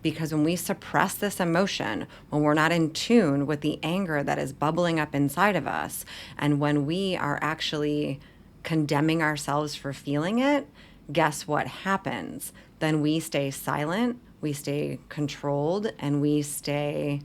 Because when we suppress this emotion, when we're not in tune with the anger that is bubbling up inside of us, and when we are actually condemning ourselves for feeling it, guess what happens? Then we stay silent, we stay controlled, and we stay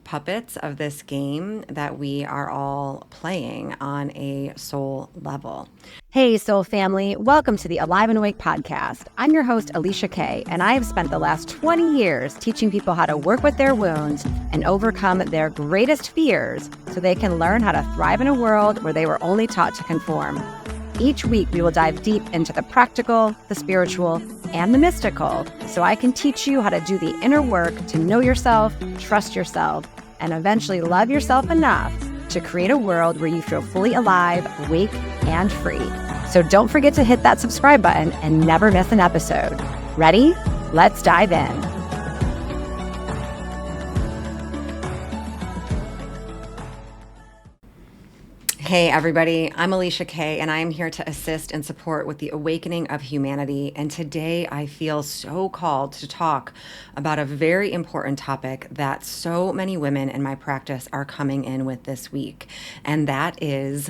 puppets of this game that we are all playing on a soul level. Hey, soul family. Welcome to the Alive and Awake podcast. I'm your host, Alicia Kay, and I have spent the last 20 years teaching people how to work with their wounds and overcome their greatest fears so they can learn how to thrive in a world where they were only taught to conform. Each week, we will dive deep into the practical, the spiritual, and the mystical so I can teach you how to do the inner work to know yourself, trust yourself, and eventually love yourself enough to create a world where you feel fully alive, awake, and free. So don't forget to hit that subscribe button and never miss an episode. Ready? Let's dive in. Hey everybody, I'm Alicia Kay, and I am here to assist and support with the awakening of humanity. And today I feel so called to talk about a very important topic that so many women in my practice are coming in with this week. And that is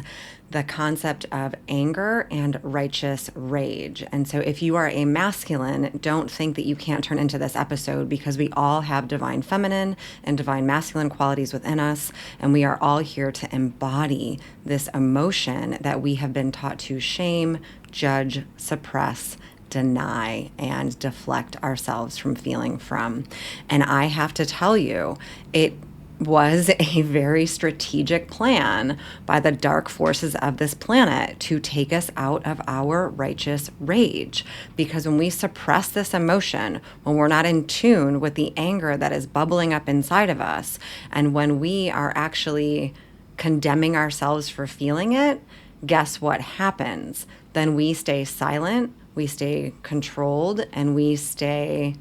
the concept of anger and righteous rage. And so if you are a masculine, don't think that you can't turn into this episode, because we all have divine feminine and divine masculine qualities within us. And we are all here to embody this emotion that we have been taught to shame, judge, suppress, deny, and deflect ourselves from feeling from. And I have to tell you, it was a very strategic plan by the dark forces of this planet to take us out of our righteous rage. Because when we suppress this emotion, when we're not in tune with the anger that is bubbling up inside of us, and when we are actually condemning ourselves for feeling it, guess what happens? Then we stay silent, we stay controlled, and we stay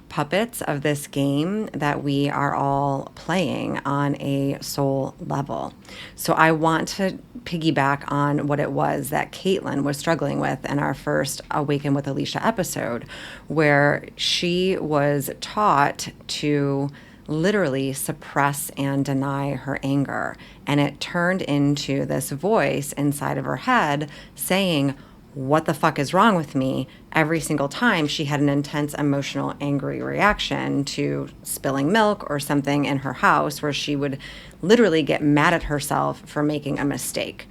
puppets of this game that we are all playing on a soul level. So I want to piggyback on what it was that Caitlin was struggling with in our first Awaken with Alicia episode, where she was taught to literally suppress and deny her anger. And it turned into this voice inside of her head saying, "What the fuck is wrong with me?" every single time she had an intense emotional angry reaction to spilling milk or something in her house, where she would literally get mad at herself for making a mistake.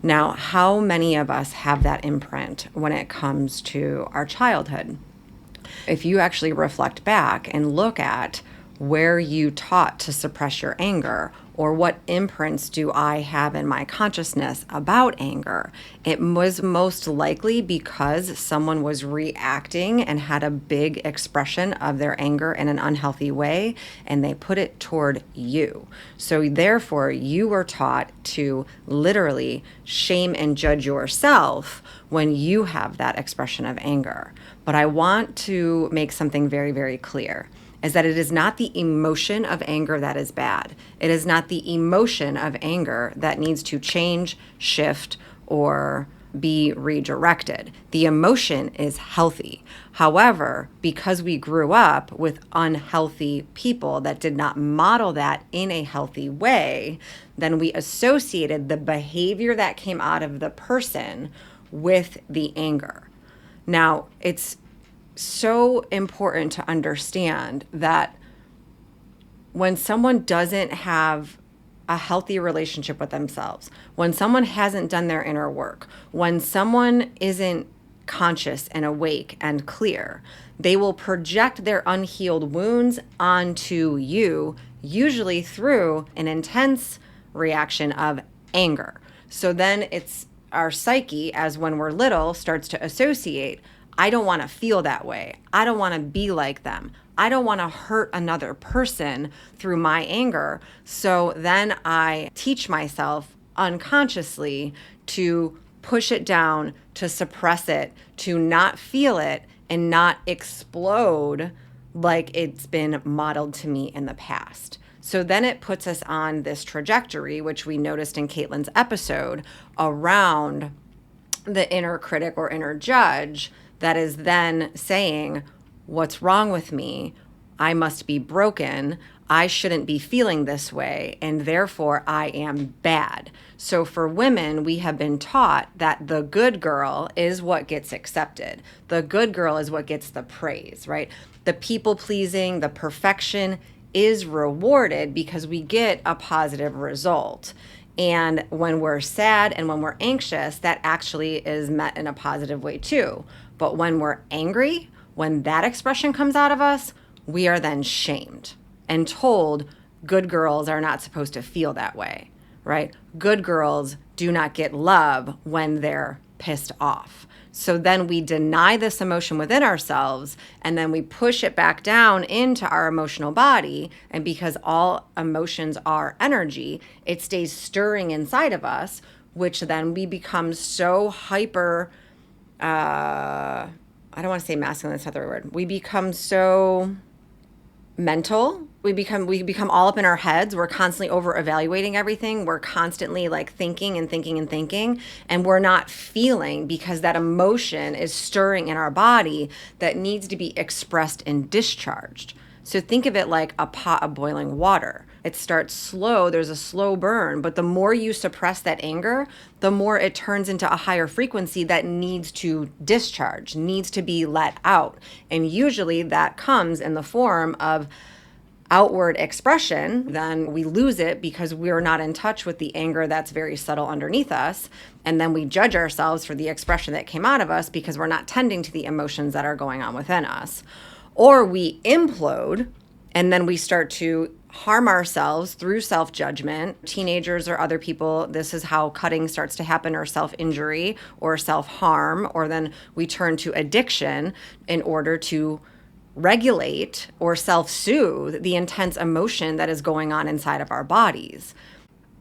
Now, how many of us have that imprint when it comes to our childhood? If you actually reflect back and look at where you taught to suppress your anger, or what imprints do I have in my consciousness about anger, it was most likely because someone was reacting and had a big expression of their anger in an unhealthy way, and they put it toward you. So therefore, you were taught to literally shame and judge yourself when you have that expression of anger. But I want to make something very, very clear, is that it is not the emotion of anger that is bad. It is not the emotion of anger that needs to change, shift, or be redirected. The emotion is healthy. However, because we grew up with unhealthy people that did not model that in a healthy way, then we associated the behavior that came out of the person with the anger. Now, it's so important to understand that when someone doesn't have a healthy relationship with themselves, when someone hasn't done their inner work, when someone isn't conscious and awake and clear, they will project their unhealed wounds onto you, usually through an intense reaction of anger. So then it's our psyche, as when we're little, starts to associate, I don't want to feel that way. I don't want to be like them. I don't want to hurt another person through my anger. So then I teach myself unconsciously to push it down, to suppress it, to not feel it, and not explode like it's been modeled to me in the past. So then it puts us on this trajectory, which we noticed in Caitlin's episode, around the inner critic or inner judge that is then saying, what's wrong with me? I must be broken. I shouldn't be feeling this way, and therefore I am bad. So for women, we have been taught that the good girl is what gets accepted. The good girl is what gets the praise, right? The people pleasing, the perfection is rewarded because we get a positive result. And when we're sad and when we're anxious, that actually is met in a positive way too. But when we're angry, when that expression comes out of us, we are then shamed and told good girls are not supposed to feel that way, right? Good girls do not get love when they're pissed off. So then we deny this emotion within ourselves, and then we push it back down into our emotional body. And because all emotions are energy, it stays stirring inside of us, which then we become so hyper, I don't want to say masculine, that's not the right word. We become so mental. We become all up in our heads. We're constantly over evaluating everything. We're constantly like thinking and thinking and thinking, and we're not feeling because that emotion is stirring in our body that needs to be expressed and discharged. So think of it like a pot of boiling water. It starts slow, there's a slow burn, but the more you suppress that anger, the more it turns into a higher frequency that needs to discharge, needs to be let out. And usually that comes in the form of outward expression. Then we lose it because we're not in touch with the anger that's very subtle underneath us. And then we judge ourselves for the expression that came out of us because we're not tending to the emotions that are going on within us. Or we implode, and then we start to harm ourselves through self-judgment. Teenagers or other people, this is how cutting starts to happen, or self-injury or self-harm, or then we turn to addiction in order to regulate or self-soothe the intense emotion that is going on inside of our bodies.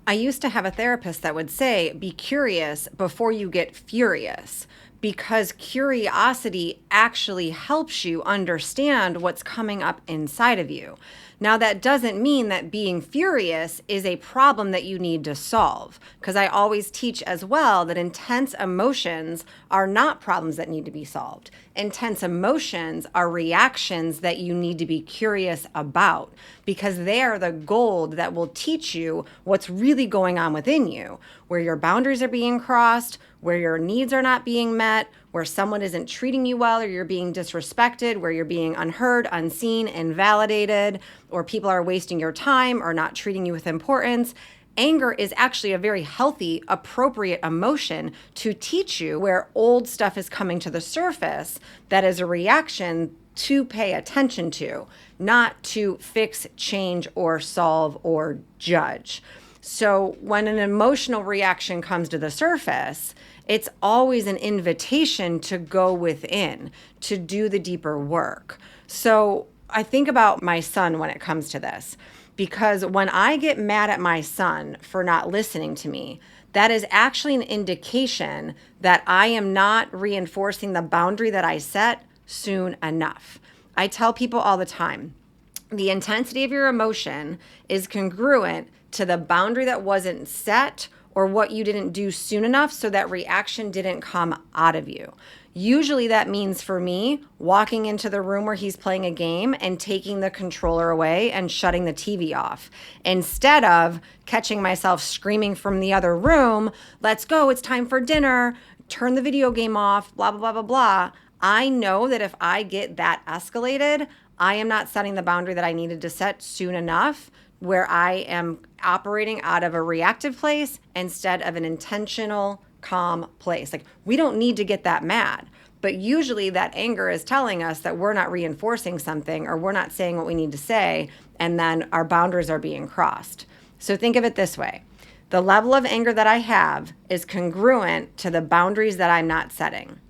I used to have a therapist that would say, be curious before you get furious, because curiosity actually helps you understand what's coming up inside of you. Now, that doesn't mean that being furious is a problem that you need to solve, because I always teach as well that intense emotions are not problems that need to be solved. Intense emotions are reactions that you need to be curious about, because they are the gold that will teach you what's really going on within you, where your boundaries are being crossed, where your needs are not being met, where someone isn't treating you well, or you're being disrespected, where you're being unheard, unseen, invalidated, or people are wasting your time or not treating you with importance. Anger is actually a very healthy, appropriate emotion to teach you where old stuff is coming to the surface that is a reaction to pay attention to, not to fix, change, or solve, or judge. So when an emotional reaction comes to the surface, it's always an invitation to go within, to do the deeper work. So I think about my son when it comes to this, because when I get mad at my son for not listening to me, that is actually an indication that I am not reinforcing the boundary that I set soon enough. I tell people all the time, the intensity of your emotion is congruent to the boundary that wasn't set or what you didn't do soon enough so that reaction didn't come out of you. Usually that means for me walking into the room where he's playing a game and taking the controller away and shutting the TV off, instead of catching myself screaming from the other room, let's go, it's time for dinner, turn the video game off, blah, blah, blah, blah, blah. I know that if I get that escalated, I am not setting the boundary that I needed to set soon enough, where I am operating out of a reactive place instead of an intentional, calm place. Like, we don't need to get that mad, but usually that anger is telling us that we're not reinforcing something, or we're not saying what we need to say, and then our boundaries are being crossed. So think of it this way. The level of anger that I have is congruent to the boundaries that I'm not setting,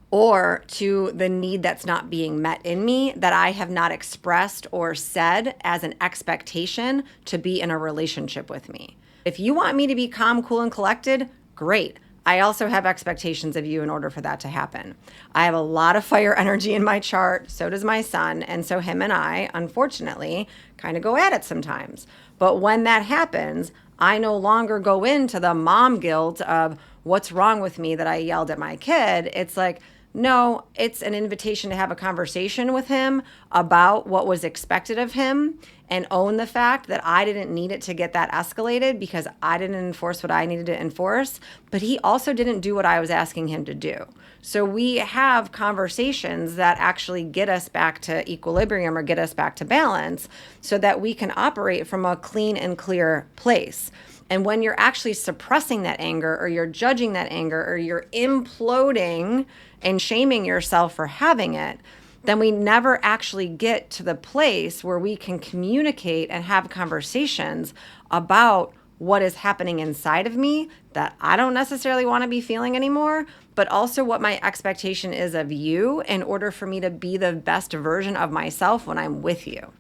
or to the need that's not being met in me that I have not expressed or said as an expectation to be in a relationship with me. If you want me to be calm, cool, and collected, great. I also have expectations of you in order for that to happen. I have a lot of fire energy in my chart, so does my son, and so him and I, unfortunately, kind of go at it sometimes. But when that happens, I no longer go into the mom guilt of what's wrong with me that I yelled at my kid. It's like, No, it's an invitation to have a conversation with him about what was expected of him and own the fact that I didn't need it to get that escalated because I didn't enforce what I needed to enforce, but he also didn't do what I was asking him to do. So we have conversations that actually get us back to equilibrium or get us back to balance so that we can operate from a clean and clear place. And when you're actually suppressing that anger or you're judging that anger or you're imploding and shaming yourself for having it, then we never actually get to the place where we can communicate and have conversations about what is happening inside of me that I don't necessarily want to be feeling anymore, but also what my expectation is of you in order for me to be the best version of myself when I'm with you.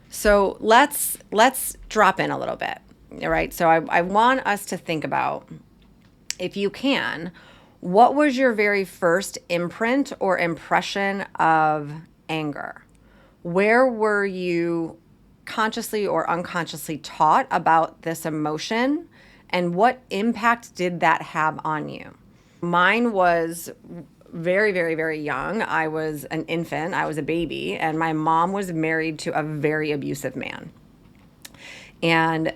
So let's drop in a little bit, all right? So I want us to think about, if you can, what was your very first imprint or impression of anger? Where were you consciously or unconsciously taught about this emotion, and what impact did that have on you? Mine was very, very, very young. I was an infant. I was a baby, and my mom was married to a very abusive man. And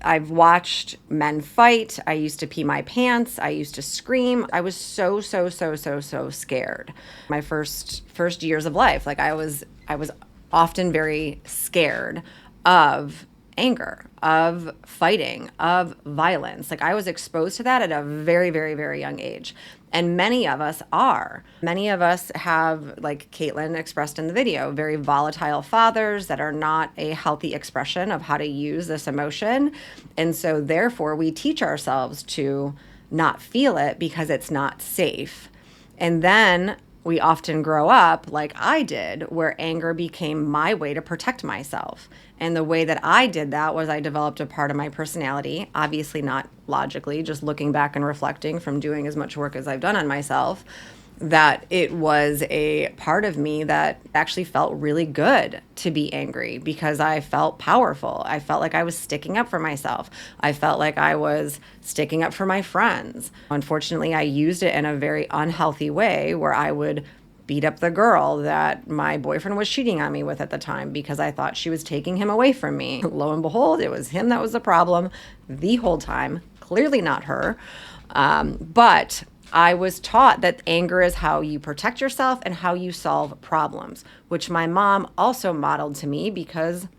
I've watched men fight. I used to pee my pants. I used to scream. I was so scared. My first years of life, like I was often very scared of anger, of fighting, of violence. Like I was exposed to that at a very, very, very young age. And many of us are. Many of us have, like Caitlin expressed in the video, very volatile fathers that are not a healthy expression of how to use this emotion. And so therefore we teach ourselves to not feel it because it's not safe. And then we often grow up like I did, where anger became my way to protect myself. And the way that I did that was I developed a part of my personality, obviously not logically, just looking back and reflecting from doing as much work as I've done on myself, that it was a part of me that actually felt really good to be angry because I felt powerful. I felt like I was sticking up for myself. I felt like I was sticking up for my friends. Unfortunately, I used it in a very unhealthy way where I would beat up the girl that my boyfriend was cheating on me with at the time because I thought she was taking him away from me. Lo and behold, it was him that was the problem the whole time, clearly not her. But I was taught that anger is how you protect yourself and how you solve problems, which my mom also modeled to me because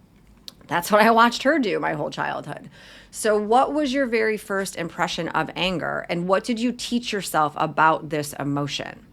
that's what I watched her do my whole childhood. So what was your very first impression of anger, and what did you teach yourself about this emotion?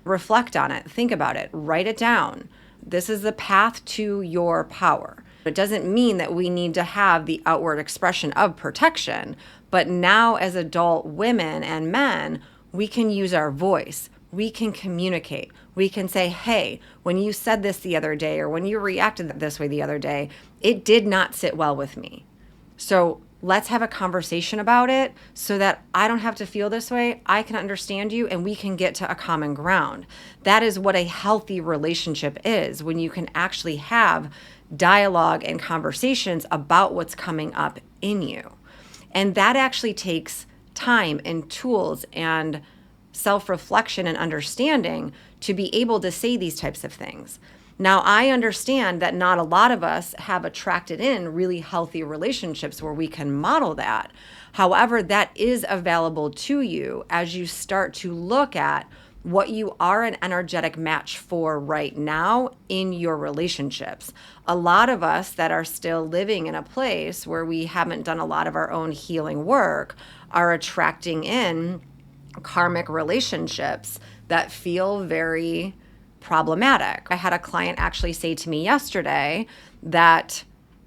Reflect on it, think about it, write it down. This is the path to your power. It doesn't mean that we need to have the outward expression of protection, but now as adult women and men, we can use our voice. We can communicate. We can say, hey, when you said this the other day, or when you reacted this way the other day, it did not sit well with me. So let's have a conversation about it so that I don't have to feel this way. I can understand you and we can get to a common ground. That is what a healthy relationship is, when you can actually have dialogue and conversations about what's coming up in you. And that actually takes time and tools and self-reflection and understanding to be able to say these types of things. Now, I understand that not a lot of us have attracted in really healthy relationships where we can model that. However, that is available to you as you start to look at what you are an energetic match for right now in your relationships. A lot of us that are still living in a place where we haven't done a lot of our own healing work are attracting in karmic relationships that feel very problematic. I had a client actually say to me yesterday that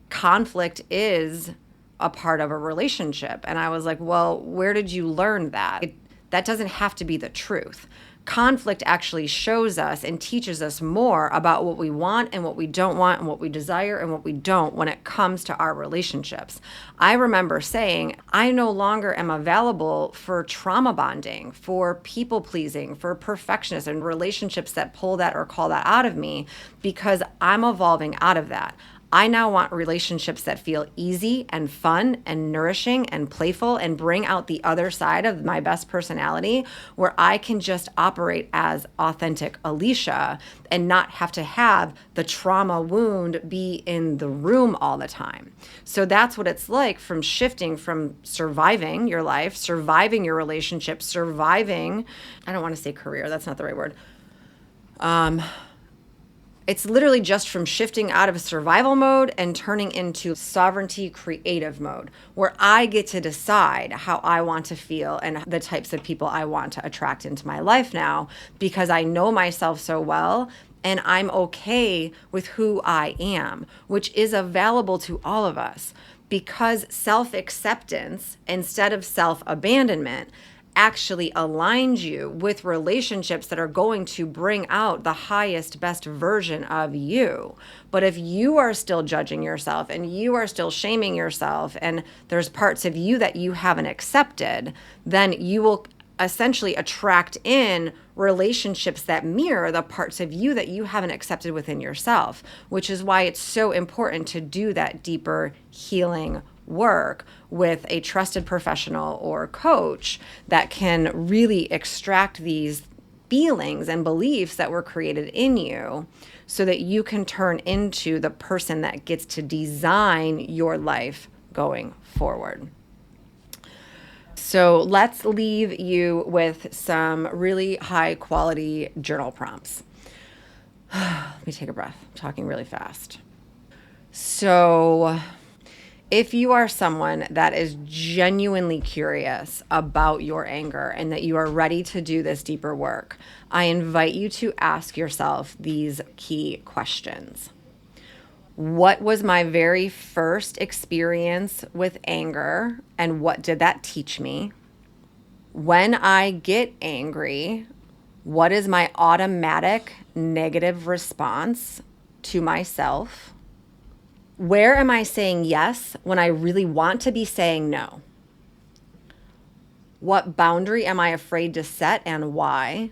conflict is a part of a relationship. And I was like, well, where did you learn that? That doesn't have to be the truth. Conflict actually shows us and teaches us more about what we want and what we don't want and what we desire and what we don't when it comes to our relationships. I remember saying, I no longer am available for trauma bonding, for people pleasing, for perfectionism and relationships that pull that or call that out of me because I'm evolving out of that. I now want relationships that feel easy and fun and nourishing and playful and bring out the other side of my best personality, where I can just operate as authentic Alicia and not have to have the trauma wound be in the room all the time. So that's what it's like from shifting from surviving your life, surviving your relationship, surviving, I don't want to say career, that's not the right word. It's literally just from shifting out of survival mode and turning into sovereignty creative mode, where I get to decide how I want to feel and the types of people I want to attract into my life now, because I know myself so well and I'm okay with who I am, which is available to all of us, because self-acceptance instead of self-abandonment actually aligns you with relationships that are going to bring out the highest, best version of you. But if you are still judging yourself and you are still shaming yourself and there's parts of you that you haven't accepted, then you will essentially attract in relationships that mirror the parts of you that you haven't accepted within yourself, which is why it's so important to do that deeper healing work with a trusted professional or coach that can really extract these feelings and beliefs that were created in you so that you can turn into the person that gets to design your life going forward. So let's leave you with some really high quality journal prompts. Let me take a breath. I'm talking really fast. So if you are someone that is genuinely curious about your anger and that you are ready to do this deeper work, I invite you to ask yourself these key questions. What was my very first experience with anger, and what did that teach me? When I get angry, what is my automatic negative response to myself? Where am I saying yes when I really want to be saying no? What boundary am I afraid to set and why?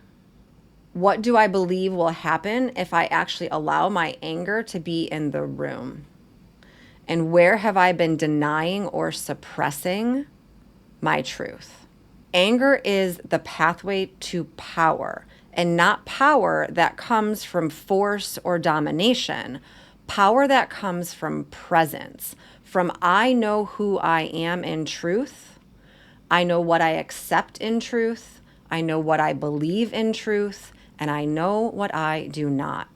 What do I believe will happen if I actually allow my anger to be in the room? And where have I been denying or suppressing my truth? Anger is the pathway to power, and not power that comes from force or domination. Power that comes from presence, from I know who I am in truth. I know what I accept in truth. I know what I believe in truth, and I know what I do not.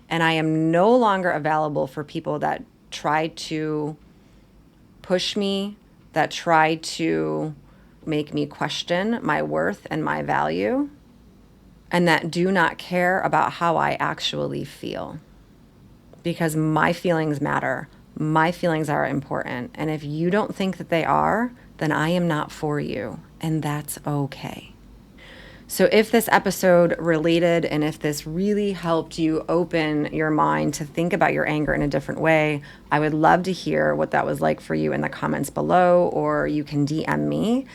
And I am no longer available for people that try to push me, that try to make me question my worth and my value, and that do not care about how I actually feel. Because my feelings matter. My feelings are important. And if you don't think that they are, then I am not for you. And that's okay. So if this episode related and if this really helped you open your mind to think about your anger in a different way, I would love to hear what that was like for you in the comments below, or you can DM me.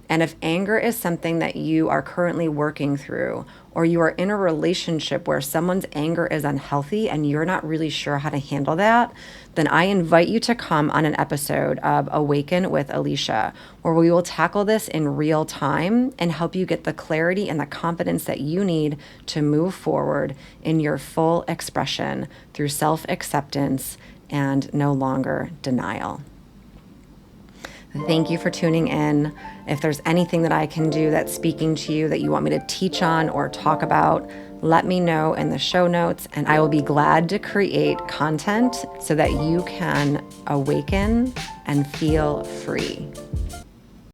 And if anger is something that you are currently working through, or you are in a relationship where someone's anger is unhealthy and you're not really sure how to handle that, then I invite you to come on an episode of Awaken with Alicia, where we will tackle this in real time and help you get the clarity and the confidence that you need to move forward in your full expression through self-acceptance and no longer denial. Thank you for tuning in. If there's anything that I can do that's speaking to you that you want me to teach on or talk about, let me know in the show notes, and I will be glad to create content so that you can awaken and feel free.